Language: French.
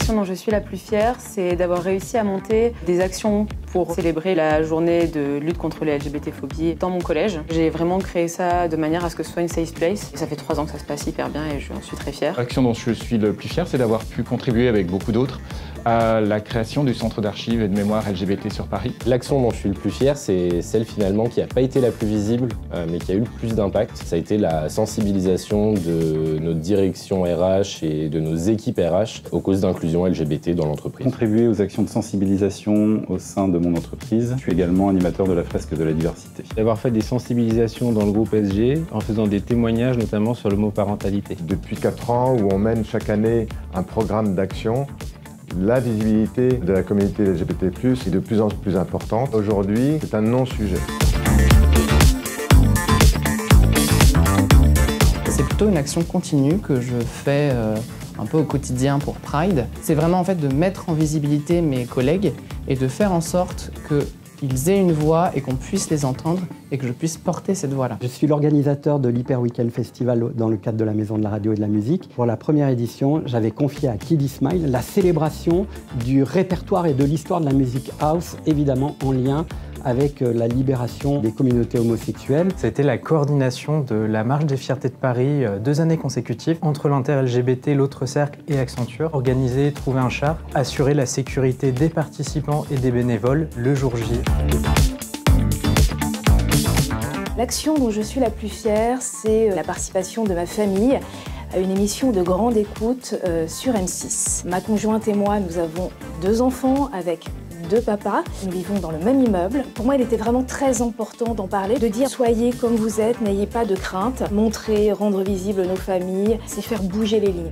L'action dont je suis la plus fière, c'est d'avoir réussi à monter des actions pour célébrer la journée de lutte contre les LGBT-phobies dans mon collège. J'ai vraiment créé ça de manière à ce que ce soit une safe place. Et ça fait 3 ans que ça se passe hyper bien et j'en suis très fière. L'action dont je suis le plus fier, c'est d'avoir pu contribuer avec beaucoup d'autres à la création du centre d'archives et de mémoire LGBT sur Paris. L'action dont je suis le plus fier, c'est celle finalement qui n'a pas été la plus visible, mais qui a eu le plus d'impact. Ça a été la sensibilisation de notre direction RH et de nos équipes RH aux causes d'inclusion LGBT dans l'entreprise. Contribuer aux actions de sensibilisation au sein de mon entreprise. Je suis également animateur de la fresque de la diversité. D'avoir fait des sensibilisations dans le groupe SG en faisant des témoignages notamment sur le mot parentalité. Depuis 4 ans où on mène chaque année un programme d'action, la visibilité de la communauté LGBT+ est de plus en plus importante. Aujourd'hui, c'est un non-sujet. C'est plutôt une action continue que je fais un peu au quotidien pour Pride. C'est vraiment en fait de mettre en visibilité mes collègues et de faire en sorte qu'ils aient une voix et qu'on puisse les entendre et que je puisse porter cette voix-là. Je suis l'organisateur de l'Hyper Weekend Festival dans le cadre de la Maison de la Radio et de la Musique. Pour la première édition, j'avais confié à Kid Smile la célébration du répertoire et de l'histoire de la musique house, évidemment en lien avec la libération des communautés homosexuelles. Ça a été la coordination de la Marche des Fiertés de Paris 2 années consécutives entre l'Inter-LGBT, l'Autre Cercle et Accenture. Organiser, trouver un char, assurer la sécurité des participants et des bénévoles le jour J. L'action dont je suis la plus fière, c'est la participation de ma famille à une émission de grande écoute sur M6. Ma conjointe et moi, nous avons 2 enfants avec 2 papas. Nous vivons dans le même immeuble. Pour moi, il était vraiment très important d'en parler, de dire soyez comme vous êtes, n'ayez pas de crainte. Montrer, rendre visible nos familles, c'est faire bouger les lignes.